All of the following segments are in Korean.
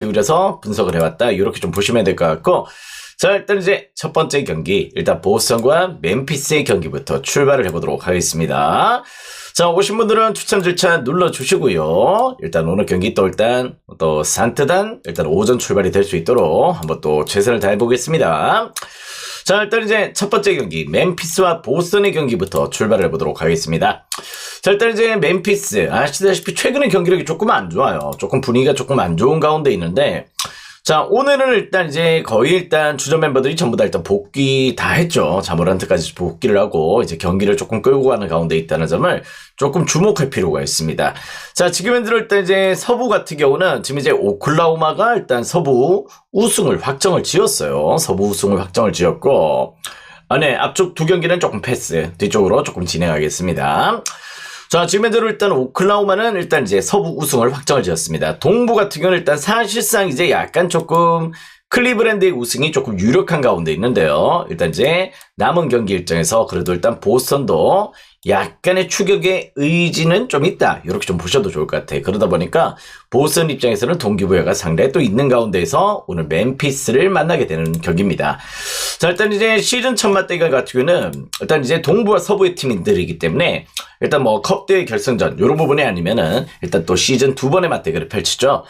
두드려서 분석을 해왔다. 이렇게 좀 보시면 될 것 같고, 자, 일단 이제 첫 번째 경기, 일단 보스턴과 멤피스의 경기부터 출발을 해보도록 하겠습니다. 자, 오신 분들은 추천 절차 눌러주시고요. 일단 오늘 경기 또 산뜻한 일단 오전 출발이 될 수 있도록 한번 또 최선을 다해보겠습니다. 자, 일단 이제 첫 번째 경기, 멤피스와 보스턴의 경기부터 출발을 해보도록 하겠습니다. 자, 일단 이제 멤피스, 아시다시피 최근에 경기력이 조금 안 좋아요. 조금 분위기가 조금 안 좋은 가운데 있는데, 자, 오늘은 일단 이제 거의 일단 주전 멤버들이 전부 다 일단 복귀 다 했죠. 자모란트까지 복귀를 하고 이제 경기를 조금 끌고 가는 가운데 있다는 점을 조금 주목할 필요가 있습니다. 자, 지금 현재 일단 이제 서부 같은 경우는 지금 이제 오클라호마가 일단 서부 우승을 확정을 지었어요. 서부 우승을 확정을 지었고, 네, 앞쪽 두 경기는 조금 패스, 뒤쪽으로 조금 진행하겠습니다. 자, 지금 현재로 일단 오클라호마는 일단 이제 서부 우승을 확정을 지었습니다. 동부 같은 경우는 일단 사실상 이제 약간 조금 클리브랜드의 우승이 조금 유력한 가운데 있는데요. 일단 이제 남은 경기 일정에서 그래도 일단 보스턴도 약간의 추격의 의지는 좀 있다. 이렇게 좀 보셔도 좋을 것 같아요. 그러다 보니까 보스턴 입장에서는 동기부여가 상당히 또 있는 가운데에서 오늘 멤피스를 만나게 되는 경기입니다. 자, 일단 이제 시즌 첫 맞대결 같은 경우는 일단 이제 동부와 서부의 팀들이기 때문에 일단 뭐 컵대회 결승전 이런 부분이 아니면은 일단 또 시즌 두 번의 맞대결을 펼치죠.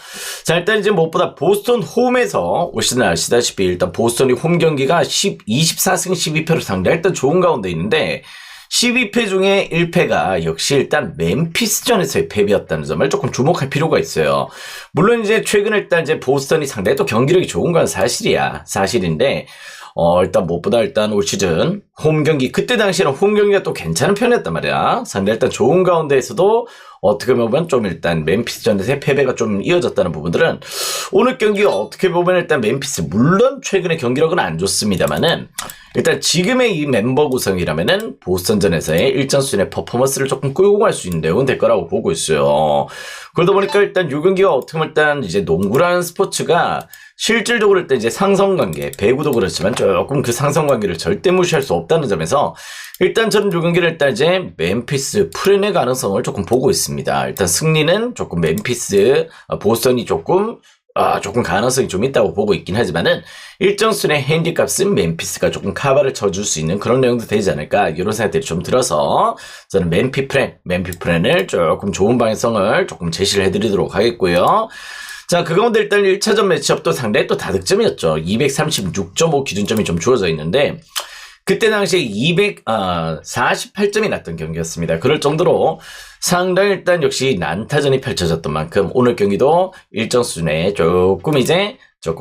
자, 일단 이제 무엇보다 보스턴 홈에서 올 시즌 아시다시피 일단 보스턴이 홈 경기가 24승 12패로 상당히 일단 좋은 가운데 있는데 12패 중에 1패가 역시 일단 멤피스전에서의 패배였다는 점을 조금 주목할 필요가 있어요. 물론 이제 최근 일단 이제 보스턴이 상당히 또 경기력이 좋은 건 사실인데 일단 무엇보다 일단 올 시즌 홈 경기, 그때 당시에는 홈 경기가 또 괜찮은 편이었단 말이야. 상당히 일단 좋은 가운데에서도 어떻게 보면 좀 일단 멤피스전에서의 패배가 좀 이어졌다는 부분들은 오늘 경기 어떻게 보면 일단 멤피스 물론 최근에 경기력은 안 좋습니다만은 일단 지금의 이 멤버 구성이라면은 보스턴전에서의 일전 수준의 퍼포먼스를 조금 끌고 갈 수 있는 내용은 될 거라고 보고 있어요. 그러다 보니까 일단 이 경기가 어떻게 보면 일단 이제 농구라는 스포츠가 실질적으로 일단 이제 상성관계, 배구도 그렇지만 조금 그 상성관계를 절대 무시할 수 없다는 점에서 일단 저는 이 경기를 일단 이제 멤피스 풀어낼 가능성을 조금 보고 있습니다. 일단 승리는 조금 보스턴이 조금 가능성이 좀 있다고 보고 있긴 하지만은 일정 수준의 핸디값은 멤피스가 조금 카바를 쳐줄 수 있는 그런 내용도 되지 않을까 이런 생각들이 좀 들어서 저는 멤피 프렌을 조금 좋은 방향성을 조금 제시를 해드리도록 하겠고요. 자, 그 가운데 일단 1차전 매치업도 상당히 또 다득점이었죠. 236.5 기준점이 좀 주어져 있는데 그때 당시에 248점이 났던 경기였습니다. 그럴 정도로 상당히 일단 역시 난타전이 펼쳐졌던 만큼 오늘 경기도 일정 수준의 조금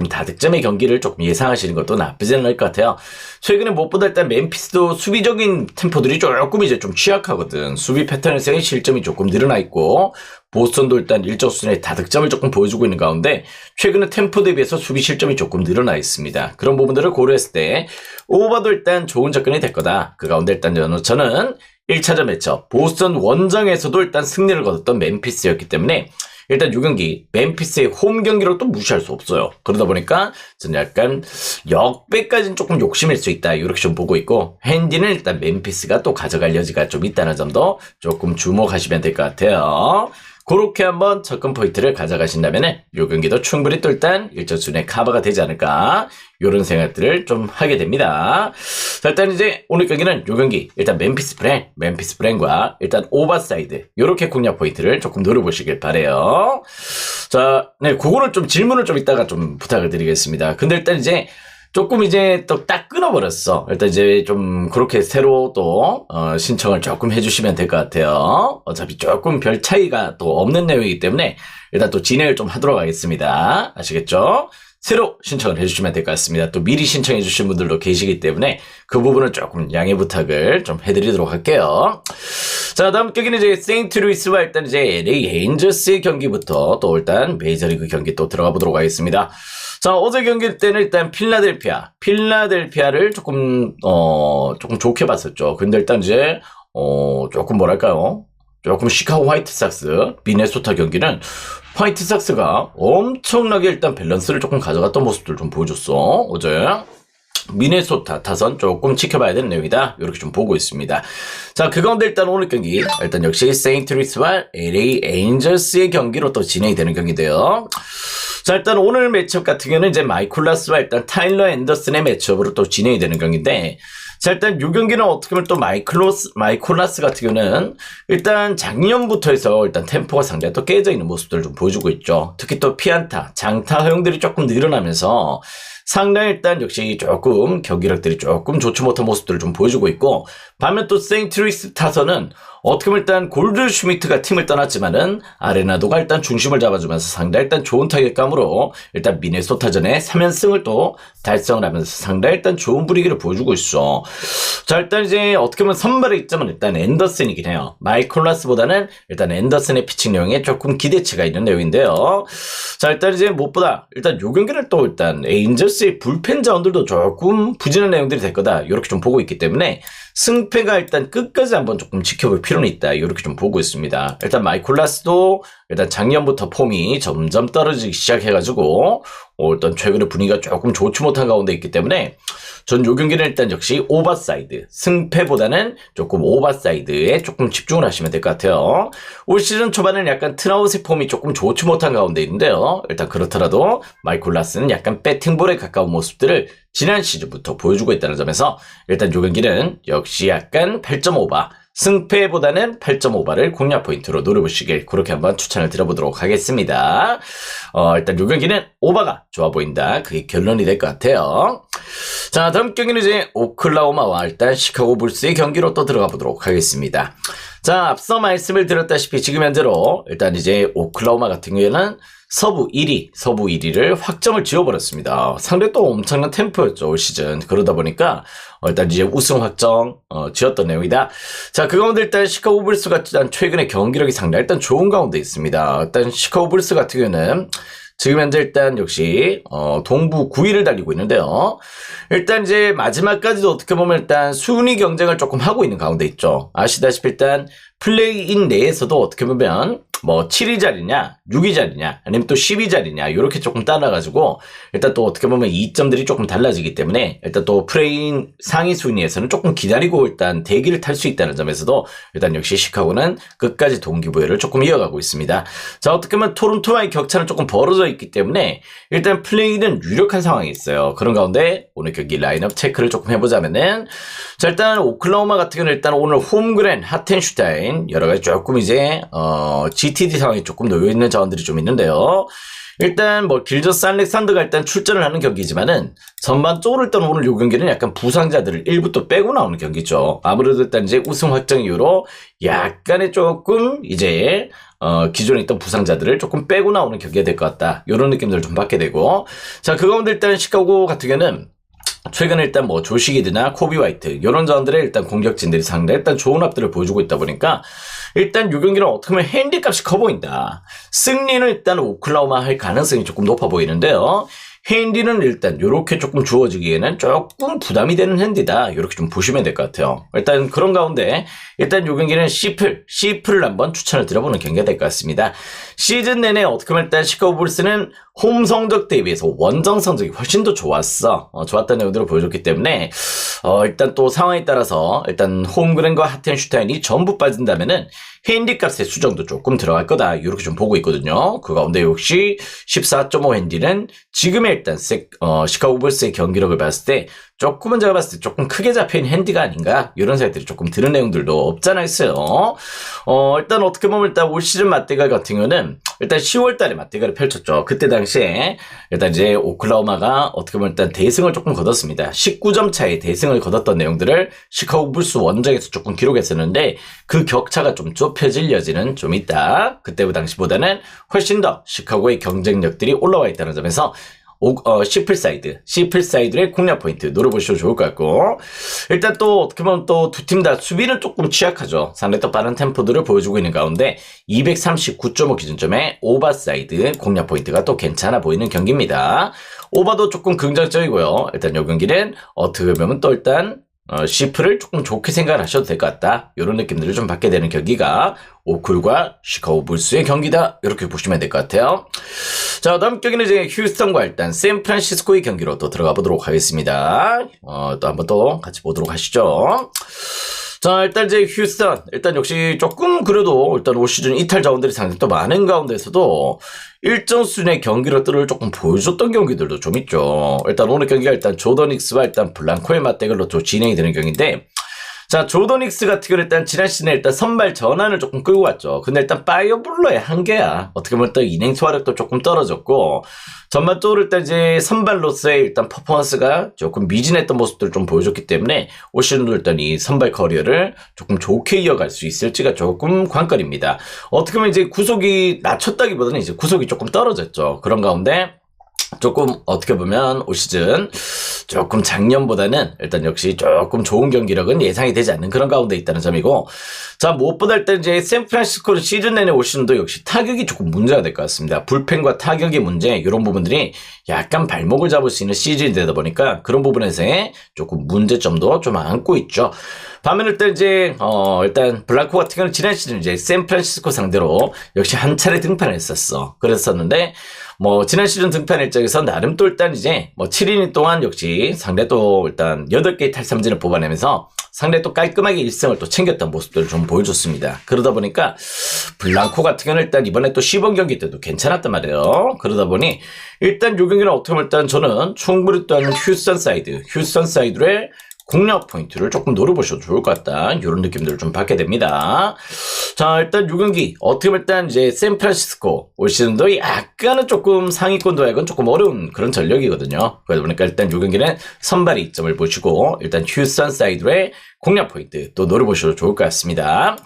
다득점의 경기를 조금 예상하시는 것도 나쁘지 않을 것 같아요. 최근에 무엇보다 일단 멤피스도 수비적인 템포들이 조금 이제 좀 취약하거든. 수비 패턴에서의 실점이 조금 늘어나 있고 보스턴도 일단 일정 수준의 다득점을 조금 보여주고 있는 가운데 최근에 템포 대비해서 수비 실점이 조금 늘어나 있습니다. 그런 부분들을 고려했을 때 오버도 일단 좋은 접근이 될 거다. 그 가운데 일단 저는 1차전 매치업 보스턴 원정에서도 일단 승리를 거뒀던 멤피스였기 때문에 일단 이 경기 멤피스의 홈 경기력도 무시할 수 없어요. 그러다 보니까 저는 약간 역배까지는 조금 욕심일 수 있다 이렇게 좀 보고 있고 핸디는 일단 멤피스가 또 가져갈 여지가 좀 있다는 점도 조금 주목하시면 될 것 같아요. 그렇게 한번 접근 포인트를 가져가신다면은 이 경기도 충분히 또 일단 일정 수준의 커버가 되지 않을까 이런 생각들을 좀 하게 됩니다. 자, 일단 이제 오늘 경기는 이 경기 일단 멤피스 브랜과 일단 오버사이드 이렇게 공략 포인트를 조금 노려보시길 바래요. 자, 네, 그거를 좀 질문을 좀 이따가 좀 부탁을 드리겠습니다. 근데 일단 이제 조금 이제 또 딱 끊어버렸어. 일단 이제 좀 그렇게 새로 또 신청을 조금 해주시면 될 것 같아요. 어차피 조금 별 차이가 또 없는 내용이기 때문에 일단 또 진행을 좀 하도록 하겠습니다. 아시겠죠? 새로 신청을 해주시면 될 것 같습니다. 또 미리 신청해 주신 분들도 계시기 때문에 그 부분은 조금 양해 부탁을 좀 해드리도록 할게요. 자, 다음 경기는 이제 세인트루이스와 일단 이제 LA 에인저스의 경기부터 또 일단 메이저리그 경기 또 들어가 보도록 하겠습니다. 자, 어제 경기 때는 일단 필라델피아를 조금 좋게 봤었죠. 근데 일단 이제 조금 뭐랄까요? 조금 시카고 화이트삭스, 미네소타 경기는 화이트삭스가 엄청나게 일단 밸런스를 조금 가져갔던 모습들 좀 보여줬어. 어제 미네소타 타선 조금 지켜봐야 되는 내용이다. 이렇게 좀 보고 있습니다. 자, 그 가운데 일단 오늘 경기 일단 역시 세인트루이스와 LA 에인저스의 경기로 또 진행이 되는 경기인데요. 자, 일단 오늘 매치업 같은 경우는 이제 마이콜라스와 일단 타일러 앤더슨의 매치업으로 또 진행이 되는 경기인데, 자, 일단 이 경기는 어떻게 보면 또 마이콜라스 같은 경우는 일단 작년부터 해서 일단 템포가 상당히 또 깨져 있는 모습들을 좀 보여주고 있죠. 특히 또 피안타, 장타 허용들이 조금 늘어나면서 상당히 일단 역시 조금 경기력들이 조금 좋지 못한 모습들을 좀 보여주고 있고, 반면 또 세인트루이스 타선은 어떻게 보면 일단 골드 슈미트가 팀을 떠났지만은 아레나도가 일단 중심을 잡아주면서 상당히 일단 좋은 타격감으로 일단 미네소타전에 3연승을 또 달성을 하면서 상당히 일단 좋은 분위기를 보여주고 있어. 자, 일단 이제 어떻게 보면 선발의 입장은 일단 앤더슨이긴 해요. 마이콜라스보다는 일단 앤더슨의 피칭 내용에 조금 기대치가 있는 내용인데요. 자, 일단 이제 무엇보다 일단 요 경기를 또 일단 에인저스의 불펜 자원들도 조금 부진한 내용들이 될 거다, 이렇게 좀 보고 있기 때문에 승패가 일단 끝까지 한번 조금 지켜볼 필요는 있다, 이렇게 좀 보고 있습니다. 일단 마이콜라스도 일단 작년부터 폼이 점점 떨어지기 시작해가지고 일단 최근에 분위기가 조금 좋지 못한 가운데 있기 때문에 전 요 경기는 일단 역시 오버사이드, 승패보다는 조금 오버사이드에 조금 집중을 하시면 될 것 같아요. 올 시즌 초반에는 약간 트라우스의 폼이 조금 좋지 못한 가운데 있는데요. 일단 그렇더라도 마이콜라스는 약간 배팅볼에 가까운 모습들을 지난 시즌부터 보여주고 있다는 점에서 일단 요 경기는 역시 약간 8.5바, 승패보다는 8.5바를 공략 포인트로 노려보시길 그렇게 한번 추천을 드려보도록 하겠습니다. 일단 요 경기는 오바가 좋아 보인다, 그게 결론이 될 것 같아요. 자, 다음 경기는 이제 오클라호마와 일단 시카고 불스의 경기로 또 들어가 보도록 하겠습니다. 자, 앞서 말씀을 드렸다시피 지금 현재로 일단 이제 오클라호마 같은 경우에는 서부 1위를 확정을 지어버렸습니다. 상당히 또 엄청난 템포였죠, 올 시즌. 그러다 보니까 일단 이제 우승 확정 지었던 내용이다. 자, 그 가운데 일단 시카고 불스가 일단 최근에 경기력이 상당히 일단 좋은 가운데 있습니다. 일단 시카고 불스 같은 경우에는 지금 현재 일단 역시 동부 9위를 달리고 있는데요. 일단 이제 마지막까지도 어떻게 보면 일단 순위 경쟁을 조금 하고 있는 가운데 있죠. 아시다시피 일단 플레이인 내에서도 어떻게 보면 뭐 7위 자리냐 6위 자리냐 아니면 또 10위 자리냐 이렇게 조금 따라가지고 일단 또 어떻게 보면 이점들이 조금 달라지기 때문에 일단 또 플레이인 상위 순위에서는 조금 기다리고 일단 대기를 탈 수 있다는 점에서도 일단 역시 시카고는 끝까지 동기부여를 조금 이어가고 있습니다. 자, 어떻게 보면 토론토와의 격차는 조금 벌어져 있기 때문에 일단 플레이는 유력한 상황이 있어요. 그런 가운데 오늘 경기 라인업 체크를 조금 해보자면은, 자, 일단 오클라호마 같은 경우는 일단 오늘 홈그랜, 하텐슈타인 여러가지 조금 이제 GTD 상황이 조금 놓여있는 자원들이 좀 있는데요. 일단 뭐 길저스 알렉산더가 일단 출전을 하는 경기지만은 전반적으로 일단 오늘 요 경기는 약간 부상자들을 일부 또 빼고 나오는 경기죠. 아무래도 일단 이제 우승 확정 이후로 약간의 조금 이제 기존에 있던 부상자들을 조금 빼고 나오는 경기가 될 것 같다, 이런 느낌들을 좀 받게 되고, 자, 그 가운데 일단 시카고 같은 경우는 최근에 일단 뭐 조시기드나 코비 화이트 이런 자원들의 일단 공격진들이 상당히 일단 좋은 합들을 보여주고 있다 보니까 일단 이 경기는 어떻게 보면 핸디값이 커 보인다. 승리는 일단 오클라호마 할 가능성이 조금 높아 보이는데요. 핸디는 일단 이렇게 조금 주어지기에는 조금 부담이 되는 핸디다, 이렇게 좀 보시면 될 것 같아요. 일단 그런 가운데 일단 이 경기는 C풀을 한번 추천을 드려보는 경기가 될 것 같습니다. 시즌 내내 어떻게 보면 일단 시카고 불스는 홈 성적 대비해서 원정 성적이 훨씬 더 좋았어. 좋았다는 내용들을 보여줬기 때문에 일단 또 상황에 따라서 일단 홈그랜과 하텐슈타인이 전부 빠진다면은 핸디 값의 수정도 조금 들어갈 거다, 이렇게 좀 보고 있거든요. 그 가운데 역시 14.5 핸디는 지금의 일단 시카고 불스의 경기력을 봤을 때 조금은 제가 봤을 때 조금 크게 잡혀있는 핸디가 아닌가, 이런 생각들이 조금 드는 내용들도 없잖아 있어요. 일단 어떻게 보면 일단 올 시즌 맞대결 같은 경우는 일단 10월달에 맞대결을 펼쳤죠. 그때 당시에 일단 이제 오클라호마가 어떻게 보면 일단 대승을 조금 거뒀습니다. 19점 차의 대승을 거뒀던 내용들을 시카고 불스 원정에서 조금 기록했었는데 그 격차가 좀 좁혀질 여지는 좀 있다. 그때 당시보다는 훨씬 더 시카고의 경쟁력들이 올라와 있다는 점에서 시플사이드의 공략 포인트 노려보셔도 좋을 것 같고, 일단 또 어떻게 보면 또 두 팀 다 수비는 조금 취약하죠. 상당히 또 빠른 템포들을 보여주고 있는 가운데 239.5 기준점의 오버사이드 공략 포인트가 또 괜찮아 보이는 경기입니다. 오버도 조금 긍정적이고요. 일단 이 경기는 어떻게 보면 또 일단 시프를 조금 좋게 생각을 하셔도 될 것 같다, 이런 느낌들을 좀 받게 되는 경기가 오클과 시카고 불스의 경기다, 이렇게 보시면 될 것 같아요. 자, 다음 경기는 이제 휴스턴과 일단 샌프란시스코의 경기로 또 들어가 보도록 하겠습니다. 또 한번 또 같이 보도록 하시죠. 자, 일단 이제 휴스턴, 일단 역시 조금 그래도 일단 올 시즌 이탈 자원들이 상당히 또 많은 가운데서도 일정 수준의 경기력들을 조금 보여줬던 경기들도 좀 있죠. 일단 오늘 경기가 일단 조던 닉스와 일단 블랑코의 맞대결로 또 진행이 되는 경기인데, 자, 조던 닉스 같은 경우는 일단 지난 시즌에 일단 선발 전환을 조금 끌고 왔죠. 근데 일단 파이어볼러의 한계야. 어떻게 보면 또 인행 소화력도 조금 떨어졌고, 전반적으로 일단 이제 선발로서의 일단 퍼포먼스가 조금 미진했던 모습들을 좀 보여줬기 때문에 올 시즌도 일단 이 선발 커리어를 조금 좋게 이어갈 수 있을지가 조금 관건입니다. 어떻게 보면 이제 구속이 낮췄다기보다는 이제 구속이 조금 떨어졌죠. 그런 가운데 조금 어떻게 보면 올 시즌 조금 작년보다는 일단 역시 조금 좋은 경기력은 예상이 되지 않는 그런 가운데 있다는 점이고, 자, 무엇보다 일단 이제 샌프란시스코는 시즌 내내 올 시즌도 역시 타격이 조금 문제가 될 것 같습니다. 불펜과 타격의 문제, 이런 부분들이 약간 발목을 잡을 수 있는 시즌이 되다 보니까 그런 부분에서의 조금 문제점도 좀 안고 있죠. 반면에 일단 이제 일단 블랑코 같은 경우는 지난 시즌 이제 샌프란시스코 상대로 역시 한 차례 등판을 했었어. 그랬었는데 뭐 지난 시즌 등판 일정에서 나름 또 일단 이제 뭐 7이닝 동안 역시 상대 또 일단 8개의 탈삼진을 뽑아내면서 상대 또 깔끔하게 1승을 또 챙겼던 모습들을 좀 보여줬습니다. 그러다 보니까 블랑코 같은 경우는 일단 이번에 또 시범 경기 때도 괜찮았단 말이에요. 그러다 보니 일단 요 경기는 어떻게 보면 일단 저는 충분히 또한 휴스턴 사이드의 공략 포인트를 조금 노려보셔도 좋을 것 같다, 이런 느낌들을 좀 받게 됩니다. 자, 일단 요 경기 어떻게 보면 일단 이제 샌프란시스코 올 시즌도 약간은 조금 상위권 도약은 조금 어려운 그런 전력이거든요. 그러다 보니까 일단 요 경기는 선발의 이점을 보시고 일단 휴스턴 사이드의 공략 포인트 또 노려보셔도 좋을 것 같습니다.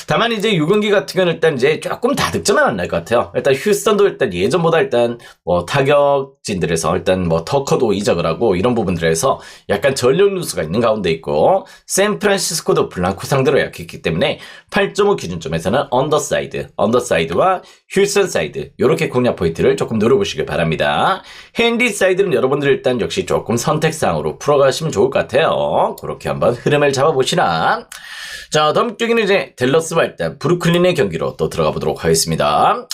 다만 이제 요 경기 같은 경우는 일단 이제 조금 다득점은 안 날 것 같아요. 일단 휴스턴도 일단 예전보다 일단 뭐 타격진들에서 일단 뭐 터커도 이적을 하고 이런 부분들에서 약간 전력 누수가 있는 가운데 있고, 샌프란시스코도 블랑코 상대로 약했기 때문에 8.5 기준점에서는 언더사이드와 휴스턴 사이드 이렇게 공략 포인트를 조금 노려보시길 바랍니다. 핸디 사이드는 여러분들 일단 역시 조금 선택사항으로 풀어가시면 좋을 것 같아요. 그렇게 한번 흐름을 잡아보시나. 자, 다음 경기는 이제 댈러스와 일단 브루클린의 경기로 또 들어가 보도록 하겠습니다.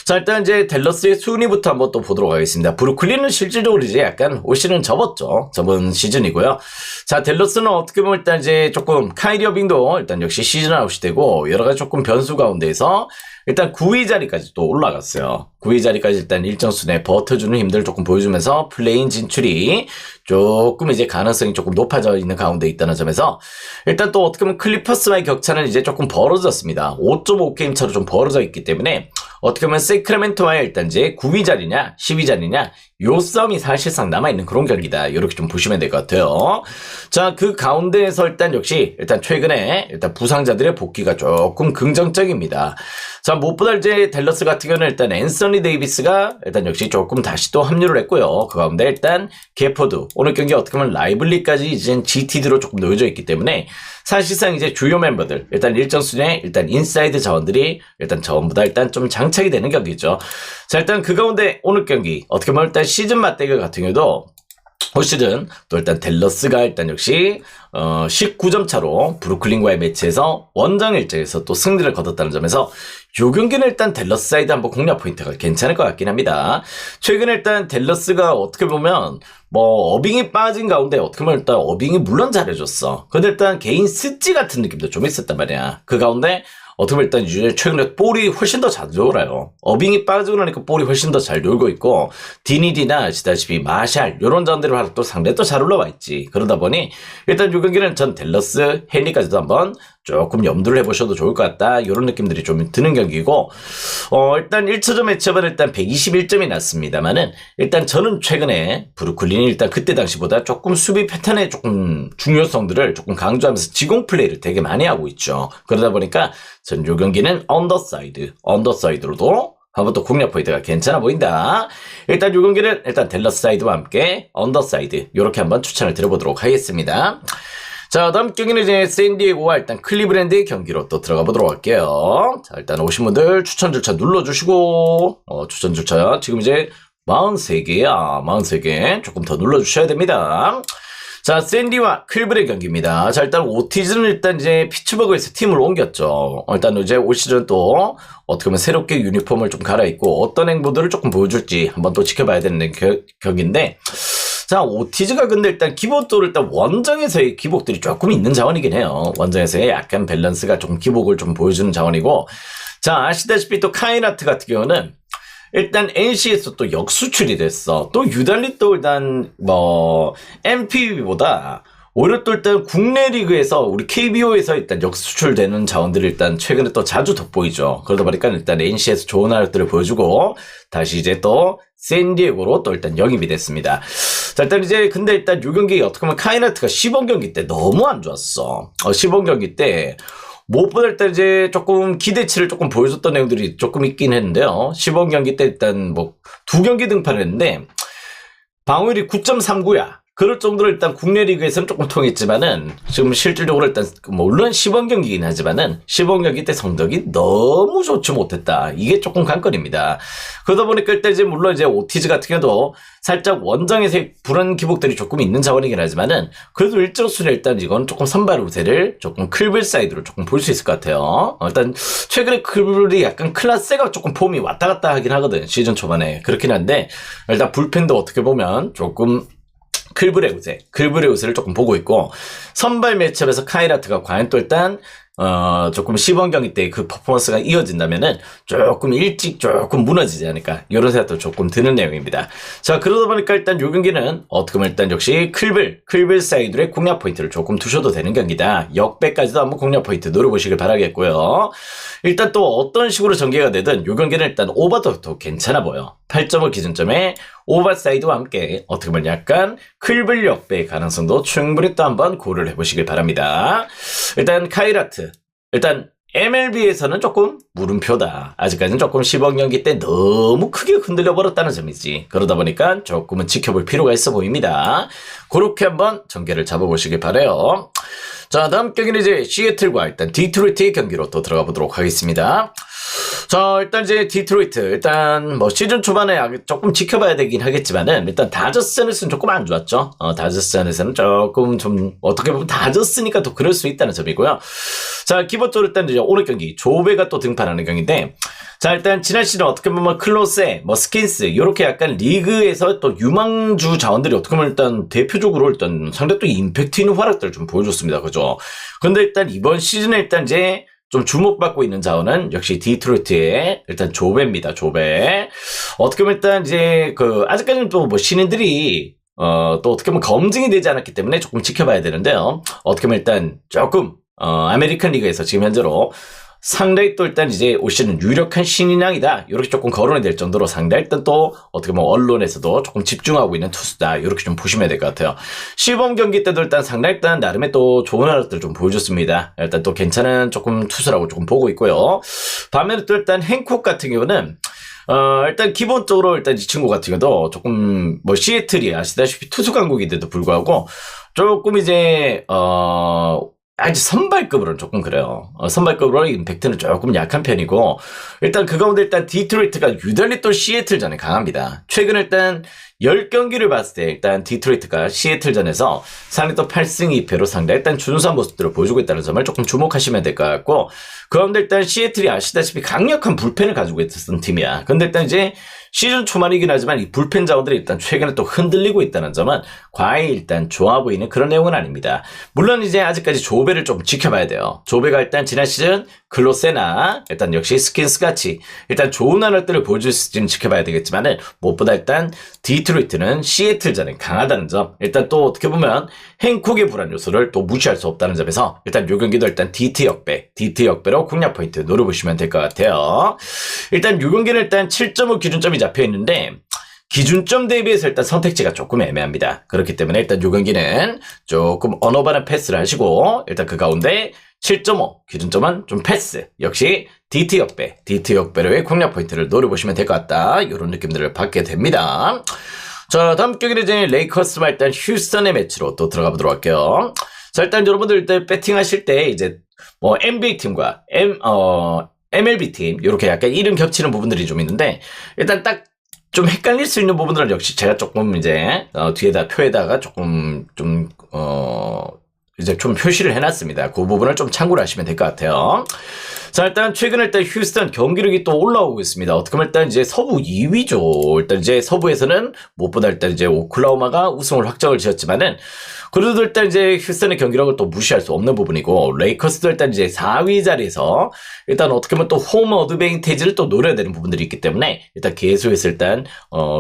자, 일단 이제 댈러스의 순위부터 한번 또 보도록 하겠습니다. 브루클린은 실질적으로 이제 약간 올 시즌 접었죠. 접은 시즌이고요. 자, 댈러스는 어떻게 보면 일단 이제 조금 카이리 어빙도 일단 역시 시즌 아웃이 되고 여러 가지 조금 변수 가운데에서 일단 9위 자리까지 또 올라갔어요. 9위 자리까지 일단 일정 수준의 버텨주는 힘들을 조금 보여주면서 플레인 진출이 조금 이제 가능성이 조금 높아져 있는 가운데 있다는 점에서 일단 또 어떻게 보면 클리퍼스와의 격차는 이제 조금 벌어졌습니다. 5.5 게임 차로 좀 벌어져 있기 때문에 어떻게 보면 세크라멘토와의 일단 이제 9위 자리냐 10위 자리냐 요 싸움이 사실상 남아있는 그런 경기다, 이렇게 좀 보시면 될 것 같아요. 자, 그 가운데에서 일단 역시 일단 최근에 일단 부상자들의 복귀가 조금 긍정적입니다. 자, 무엇보다 이제 댈러스 같은 경우는 일단 앤서니 데이비스가 일단 역시 조금 다시 또 합류를 했고요. 그 가운데 일단 게포드 오늘 경기 어떻게 보면 라이블리까지 이제 GTD로 조금 놓여져 있기 때문에 사실상 이제 주요 멤버들 일단 일정 수준의 일단 인사이드 자원들이 일단 전부 다 일단 좀 장착이 되는 경기죠. 자, 일단 그 가운데 오늘 경기 어떻게 보면 일단 시즌 맞대결 같은 경우도 올 시즌 또 일단 댈러스가 일단 역시 19점 차로 브루클린과의 매치에서 원정 일정에서 또 승리를 거뒀다는 점에서 요 경기는 일단 댈러스 사이드 한번 공략 포인트가 괜찮을 것 같긴 합니다. 최근에 일단 댈러스가 어떻게 보면 뭐 어빙이 빠진 가운데 어떻게 보면 일단 어빙이 물론 잘해줬어. 근데 일단 개인 스찌 같은 느낌도 좀 있었단 말이야. 그 가운데 어떻게 보면 일단 유진의 최근에 볼이 훨씬 더 잘 돌아요. 어빙이 빠지고 나니까 볼이 훨씬 더 잘 돌고 있고, 디니디나 아시다시피 마샬 요런 자원들의 활약도 상당히 또 잘 올라와 있지. 그러다 보니 일단 이 경기는 전 댈러스 헨리까지도 한번 조금 염두를 해보셔도 좋을 것 같다, 이런 느낌들이 좀 드는 경기고, 일단 1차전 매치업은 일단 121점이 났습니다만은 일단 저는 최근에 브루클린이 일단 그때 당시보다 조금 수비 패턴의 조금 중요성들을 조금 강조하면서 지공 플레이를 되게 많이 하고 있죠. 그러다 보니까 전 요 경기는 언더사이드로도 한번 또 공략 포인트가 괜찮아 보인다. 일단 요 경기는 일단 댈러스 사이드와 함께 언더사이드 요렇게 한번 추천을 드려보도록 하겠습니다. 자, 다음 경기는 이제 샌디에고와 일단 클리브랜드의 경기로 또 들어가 보도록 할게요. 자, 일단 오신 분들 추천 절차 눌러주시고, 추천 절차 지금 이제 43개야. 43개 조금 더 눌러주셔야 됩니다. 자, 샌디와 클브의 경기입니다. 자, 일단 오티즈는 일단 이제 피츠버그에서 팀을 옮겼죠. 일단 이제 올 시즌 또 어떻게 보면 새롭게 유니폼을 좀 갈아입고 어떤 행보들을 조금 보여줄지 한번 또 지켜봐야 되는 경기인데, 자, 오티즈가 근데 일단 기복도를 일단 원정에서의 기복들이 조금 있는 자원이긴 해요. 원정에서의 약간 밸런스가 조금 기복을 좀 보여주는 자원이고, 자, 아시다시피 또 카이나트 같은 경우는 일단 NC에서 또 역수출이 됐어. 또 유달리 또 일단 MPB보다 오히려 또 일단 국내 리그에서 우리 KBO에서 일단 역수출되는 자원들이 일단 최근에 또 자주 돋보이죠. 그러다 보니까 일단 NC에서 좋은 활약들을 보여주고 다시 이제 또 샌디에고로 또 일단 영입이 됐습니다. 자, 일단 이제 근데 일단 요 경기 어떻게 보면 카이나트가 시범 경기 때 너무 안 좋았어. 시범 경기 때 무엇보다 일단 이제 조금 기대치를 조금 보여줬던 내용들이 조금 있긴 했는데요. 시범 경기 때 일단 뭐 두 경기 등판을 했는데 방어율이 9.39야. 그럴 정도로 일단 국내 리그에서는 조금 통했지만은 지금 실질적으로 일단 물론 시범 경기긴 하지만은 시범 경기 때 성적이 너무 좋지 못했다. 이게 조금 관건입니다. 그러다 보니까 일단 이제 물론 이제 오티즈 같은 경우도 살짝 원정에서 불안 기복들이 조금 있는 자원이긴 하지만은 그래도 일정 수준 일단 이건 조금 선발 우세를 조금 클블 사이드로 조금 볼 수 있을 것 같아요. 일단 최근에 클블이 약간 클라스가 조금 폼이 왔다 갔다 하긴 하거든. 시즌 초반에 그렇긴 한데 일단 불펜도 어떻게 보면 조금 클블의 우세를 조금 보고 있고 선발 매치업에서 카이라트가 과연 또 일단 조금 시범 경기 때 그 퍼포먼스가 이어진다면은 조금 일찍 조금 무너지지 않을까 이런 생각도 조금 드는 내용입니다. 자, 그러다 보니까 일단 요 경기는 어떻게 보면 일단 역시 클블 사이드의 공략 포인트를 조금 두셔도 되는 경기다. 역배까지도 한번 공략 포인트 노려보시길 바라겠고요. 일단 또 어떤 식으로 전개가 되든 요 경기는 일단 오버도 더 괜찮아 보여. 8.5 기준점에 오버 사이드와 함께 어떻게 보면 약간 클블 역배의 가능성도 충분히 또 한번 고려를 해보시길 바랍니다. 일단 카이라트 일단 MLB에서는 조금 물음표다. 아직까지는 조금 시범 경기 때 너무 크게 흔들려 버렸다는 점이지. 그러다 보니까 조금은 지켜볼 필요가 있어 보입니다. 그렇게 한번 전개를 잡아보시길 바라요. 자, 다음 경기는 이제 시애틀과 일단 디트로이트의 경기로 또 들어가 보도록 하겠습니다. 자, 일단 이제 디트로이트 일단 뭐 시즌 초반에 조금 지켜봐야 되긴 하겠지만은 일단 다저스전에서는 조금 안 좋았죠. 다저스전에서는 조금 좀 어떻게 보면 다저스니까 또 그럴 수 있다는 점이고요. 자, 기본적으로 일단 이제 오늘 경기 조베가 또 등판하는 경기인데, 자, 일단 지난 시즌 어떻게 보면 클로세, 뭐 스킨스 요렇게 약간 리그에서 또 유망주 자원들이 어떻게 보면 일단 대표적으로 일단 상당히 또 임팩트 있는 활약들을 좀 보여줬습니다. 그죠? 근데 일단 이번 시즌에 일단 이제 좀 주목받고 있는 자원은 역시 디트로이트의 일단 조베입니다. 조베. 어떻게 보면 일단 이제 아직까지는 또 뭐 신인들이 또 어떻게 보면 검증이 되지 않았기 때문에 조금 지켜봐야 되는데요. 어떻게 보면 일단 조금 아메리칸 리그에서 지금 현재로 상당히 또 일단 이제 올 시즌 유력한 신인왕이다. 이렇게 조금 거론이 될 정도로 상당히 일단 또 어떻게 보면 언론에서도 조금 집중하고 있는 투수다. 이렇게 좀 보시면 될 것 같아요. 시범 경기 때도 일단 상당히 일단 나름의 또 좋은 활약들을 좀 보여줬습니다. 일단 또 괜찮은 조금 투수라고 조금 보고 있고요. 반면에 또 일단 행콕 같은 경우는 일단 기본적으로 일단 이 친구 같은 경우도 조금 뭐 시애틀이 아시다시피 투수 강국인데도 불구하고 조금 이제 아직 선발급으로는 조금 그래요. 선발급으로 임팩트는 조금 약한 편이고, 일단 그 가운데 일단 디트로이트가 유달리 또 시애틀전에 강합니다. 최근 일단 10경기를 봤을 때 일단 디트로이트가 시애틀전에서 상당히 또 8승 2패로 상당히 일단 준수한 모습들을 보여주고 있다는 점을 조금 주목하시면 될 것 같고, 그 가운데 일단 시애틀이 아시다시피 강력한 불펜을 가지고 있었던 팀이야. 근데 일단 이제 시즌 초반이긴 하지만 이 불펜 자원들이 일단 최근에 또 흔들리고 있다는 점은 과히 일단 좋아 보이는 그런 내용은 아닙니다. 물론 이제 아직까지 조베를 좀 지켜봐야 돼요. 조베가 일단 지난 시즌 클로세나 일단 역시 스킨스 같이 일단 좋은 활약들을 보여줄 수 있을지는 지켜봐야 되겠지만은 무엇보다 일단 디트로이트는 시애틀전에 강하다는 점, 일단 또 어떻게 보면 행콕의 불안 요소를 또 무시할 수 없다는 점에서 일단 요 경기도 일단 디트 역배로 공략 포인트 노려보시면 될 것 같아요. 일단 요 경기는 일단 7.5 기준점이 잡혀 있는데 기준점 대비해서 일단 선택지가 조금 애매합니다. 그렇기 때문에 일단 요 경기는 조금 언어반은 패스를 하시고 일단 그 가운데 7.5 기준점은 좀 패스. 역시 DT 역배로의 공략 포인트를 노려보시면 될 것 같다. 이런 느낌들을 받게 됩니다. 자, 다음 경기는 이제 레이커스와 일단 휴스턴의 매치로 또 들어가 보도록 할게요. 자, 일단 여러분들 일단 배팅 하실 때 이제 뭐 NBA 팀과 MLB 팀 이렇게 약간 이름 겹치는 부분들이 좀 있는데, 일단 딱 좀 헷갈릴 수 있는 부분들은 역시 제가 조금 이제 뒤에다 표에다가 조금 이제 좀 표시를 해놨습니다. 그 부분을 좀 참고를 하시면 될 것 같아요. 자, 일단 최근에 일단 휴스턴 경기력이 또 올라오고 있습니다. 어떻게 보면 일단 이제 서부 2위죠. 일단 이제 서부에서는 무엇보다 일단 이제 오클라호마가 우승을 확정을 지었지만은 그래도 일단 이제 휴스턴의 경기력을 또 무시할 수 없는 부분이고, 레이커스도 일단 이제 4위 자리에서 일단 어떻게 보면 또 홈 어드밴티지를 또 노려야 되는 부분들이 있기 때문에 일단 계속해서 일단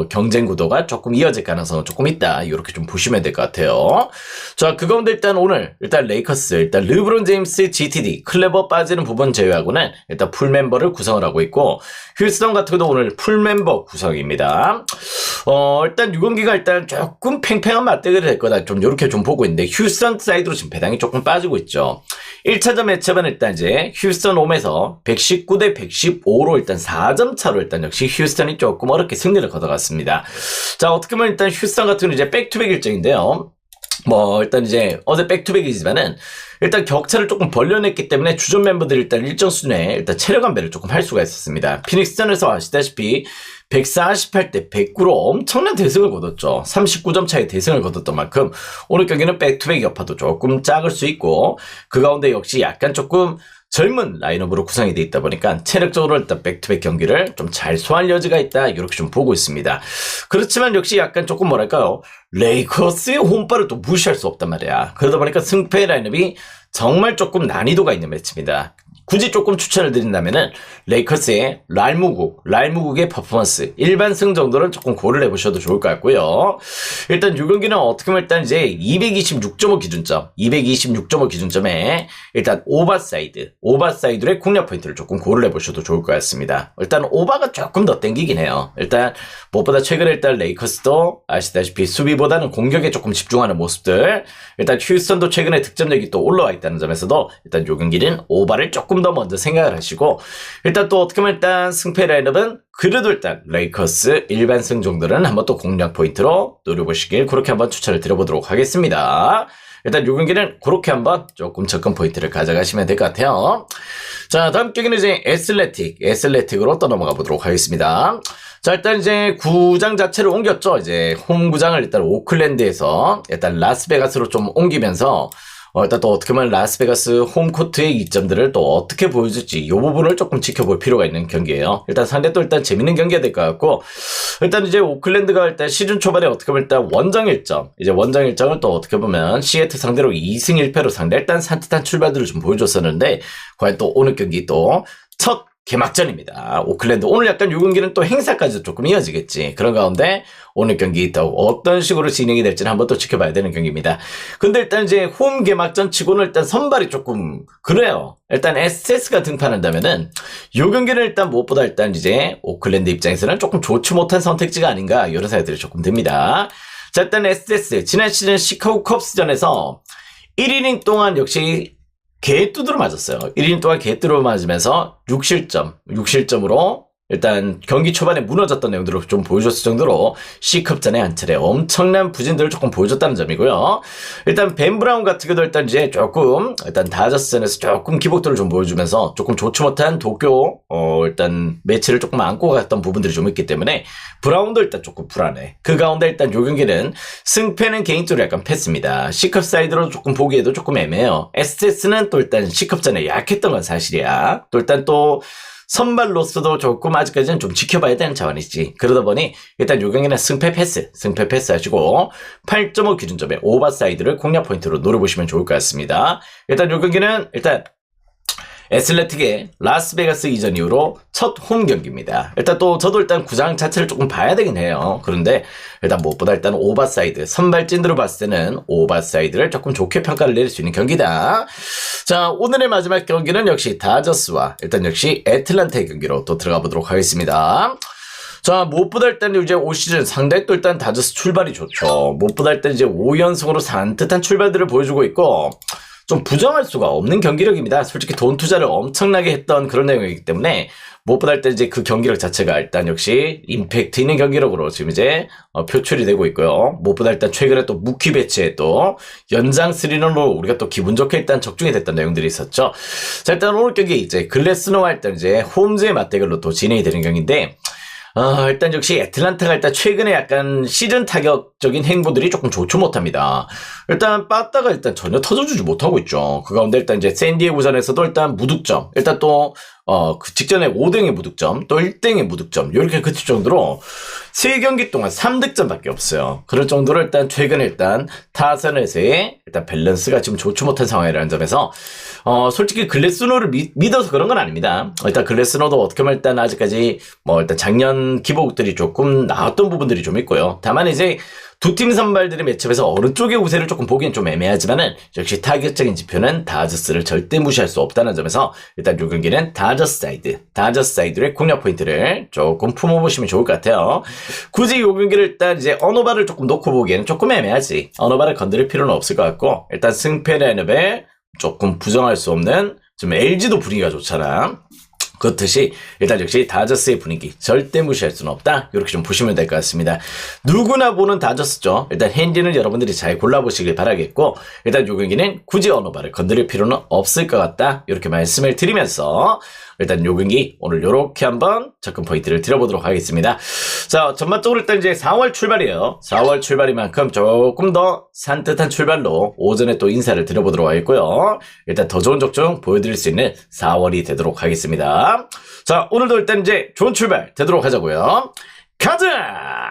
경쟁 구도가 조금 이어질 가능성은 조금 있다. 이렇게 좀 보시면 될 것 같아요. 자, 그 가운데 일단 오늘 일단 레이커스 일단 르브론 제임스 GTD 클레버 빠지는 부분 제외하고는 일단 풀 멤버를 구성을 하고 있고, 휴스턴 같은 경우도 오늘 풀 멤버 구성입니다. 일단 6경기가 일단 조금 팽팽한 맞대결이 될 거다. 좀 이렇게 좀 보고 있는데, 휴스턴 사이드로 지금 배당이 조금 빠지고 있죠. 1차전 매치업은 일단 이제 휴스턴 홈에서 119대 115로 일단 4점 차로 일단 역시 휴스턴이 조금 어렵게 승리를 거둬갔습니다. 자, 어떻게 보면 일단 휴스턴 같은 경우는 이제 백투백 일정인데요. 일단 이제 어제 백투백이지만은 일단 격차를 조금 벌려냈기 때문에 주전 멤버들이 일단 일정 수준의 일단 체력 안배를 조금 할 수가 있었습니다. 피닉스전에서 아시다시피 148대 109로 엄청난 대승을 거뒀죠. 39점 차의 대승을 거뒀던 만큼 오늘 경기는 백투백 여파도 조금 작을 수 있고, 그 가운데 역시 약간 조금 젊은 라인업으로 구성이 돼 있다 보니까 체력적으로 일단 백투백 경기를 좀 잘 소화할 여지가 있다. 이렇게 좀 보고 있습니다. 그렇지만 역시 약간 조금 뭐랄까요, 레이커스의 홈발을 또 무시할 수 없단 말이야. 그러다 보니까 승패 라인업이 정말 조금 난이도가 있는 매치입니다. 굳이 조금 추천을 드린다면은 레이커스의 랄무국의 퍼포먼스 일반 승 정도는 조금 고려를 해보셔도 좋을 것 같고요. 일단 6경기는 어떻게 보면 일단 이제 226.5 기준점에 일단 오버사이드의 공략 포인트를 조금 고려를 해보셔도 좋을 것 같습니다. 일단 오버가 조금 더 땡기긴 해요. 일단 무엇보다 최근에 일단 레이커스도 아시다시피 수비보다는 공격에 조금 집중하는 모습들, 일단 휴스턴도 최근에 득점력이 또 올라와 있다는 점에서도 일단 6경기는 오버를 조금 더 먼저 생각을 하시고, 일단 또 어떻게 보면 일단 승패 라인업은 그래도 일단 레이커스 일반 승 정도는 한번 또 공략 포인트로 노려보시길 그렇게 한번 추천을 드려보도록 하겠습니다. 일단 요 경기는 그렇게 한번 조금 접근 포인트를 가져가시면 될 것 같아요. 자, 다음 경기는 이제 애슬레틱으로 또 넘어가 보도록 하겠습니다. 자, 일단 이제 구장 자체를 옮겼죠. 이제 홈 구장을 일단 오클랜드에서 일단 라스베가스로 좀 옮기면서 일단 또 어떻게 보면 라스베가스 홈코트의 이점들을 또 어떻게 보여줄지 이 부분을 조금 지켜볼 필요가 있는 경기예요. 일단 상대 또 일단 재밌는 경기가 될 것 같고, 일단 이제 오클랜드가 일단 시즌 초반에 어떻게 보면 일단 원정 일정을 또 어떻게 보면 시애틀 상대로 2승 1패로 상대 일단 산뜻한 출발들을 좀 보여줬었는데, 과연 또 오늘 경기 또 첫 개막전입니다. 오클랜드 오늘 약간 요 경기는 또 행사까지도 조금 이어지겠지. 그런 가운데 오늘 경기 또 어떤 식으로 진행이 될지는 한번 또 지켜봐야 되는 경기입니다. 근데 일단 이제 홈 개막전 치고는 일단 선발이 조금 그래요. 일단 SS가 등판한다면은 요 경기는 일단 무엇보다 일단 이제 오클랜드 입장에서는 조금 좋지 못한 선택지가 아닌가, 이런 생각들이 조금 듭니다. 자, 일단 SS 지난 시즌 시카고 컵스전에서 1이닝 동안 역시 개뚜드로 맞았어요. 1이닝 동안 개뚜드로 맞으면서 6실점으로 일단 경기 초반에 무너졌던 내용들을 좀 보여줬을 정도로 C컵전에 한 차례 엄청난 부진들을 조금 보여줬다는 점이고요. 일단 벤 브라운 같은 경우도 일단 이제 조금 일단 다저스전에서 조금 기복도를 좀 보여주면서 조금 좋지 못한 도쿄 일단 매치를 조금 안고 갔던 부분들이 좀 있기 때문에 브라운도 일단 조금 불안해. 그 가운데 일단 요 경기는 승패는 개인적으로 약간 패스입니다. C컵 사이드로 조금 보기에도 조금 애매해요. SS는 또 일단 C컵전에 약했던 건 사실이야. 또 일단 또 선발로서도 조금 아직까지는 좀 지켜봐야 되는 차원이지. 그러다 보니 일단 요 경기는 승패 패스 하시고 8.5 기준점에 오버사이드를 공략 포인트로 노려보시면 좋을 것 같습니다. 일단 요 경기는 일단 애슬레틱의 라스베가스 이전 이후로 첫 홈 경기입니다. 일단 또 저도 일단 구장 자체를 조금 봐야 되긴 해요. 그런데 일단 무엇보다 일단 오버사이드, 선발진으로 봤을 때는 오버사이드를 조금 좋게 평가를 내릴 수 있는 경기다. 자, 오늘의 마지막 경기는 역시 다저스와 일단 역시 애틀란타의 경기로 또 들어가 보도록 하겠습니다. 자, 무엇보다 일단 이제 올 시즌 상당히 또 일단 다저스 출발이 좋죠. 무엇보다 일단 이제 5연승으로 산뜻한 출발들을 보여주고 있고, 좀 부정할 수가 없는 경기력입니다. 솔직히 돈 투자를 엄청나게 했던 그런 내용이기 때문에 무엇보다 일단 이제 그 경기력 자체가 일단 역시 임팩트 있는 경기력으로 지금 이제 표출이 되고 있고요. 무엇보다 일단 최근에 또 무키 배치에 또 연장 3런으로 우리가 또 기분 좋게 일단 적중이 됐던 내용들이 있었죠. 자, 일단 오늘 경기 이제 글래스노와 일단 이제 홈즈의 맞대결로 또 진행이 되는 경기인데, 일단 역시 애틀란타가 일단 최근에 약간 시즌 타격적인 행보들이 조금 좋지 못합니다. 일단 빠따가 일단 전혀 터져주지 못하고 있죠. 그 가운데 일단 이제 샌디에고전에서도 일단 무득점, 일단 또 그 직전에 5등의 무득점, 또 1등의 무득점, 이렇게 그칠 정도로 3경기 동안 3득점밖에 없어요. 그럴 정도로 일단 최근에 일단 타선에서의 일단 밸런스가 지금 좋지 못한 상황이라는 점에서 솔직히 글래스노를 믿어서 그런 건 아닙니다. 일단 글래스노도 어떻게 보면 일단 아직까지 일단 작년 기복들이 조금 나왔던 부분들이 좀 있고요. 다만 이제 두 팀 선발들의 매치업에서 어느 쪽의 우세를 조금 보기엔 좀 애매하지만은 역시 타격적인 지표는 다저스를 절대 무시할 수 없다는 점에서 일단 요 경기는 다저스 사이드의 공략 포인트를 조금 품어보시면 좋을 것 같아요. 굳이 요 경기를 일단 이제 어노바를 조금 놓고 보기에는 조금 애매하지. 어노바를 건드릴 필요는 없을 것 같고 일단 승패 라인업에 조금 부정할 수 없는 좀 LG도 분위기가 좋잖아. 그렇듯이 일단 역시 다저스의 분위기 절대 무시할 수는 없다. 이렇게 좀 보시면 될 것 같습니다. 누구나 보는 다저스죠. 일단 핸디는 여러분들이 잘 골라보시길 바라겠고 일단 요 경기는 굳이 어노바를 건드릴 필요는 없을 것 같다. 이렇게 말씀을 드리면서 일단 요 경기 오늘 요렇게 한번 접근 포인트를 드려보도록 하겠습니다. 자, 전반적으로 일단 이제 4월 출발이에요. 4월 출발인 만큼 조금 더 산뜻한 출발로 오전에 또 인사를 드려보도록 하겠고요. 일단 더 좋은 적중 보여드릴 수 있는 4월이 되도록 하겠습니다. 자, 오늘도 일단 이제 좋은 출발 되도록 하자고요. 가자!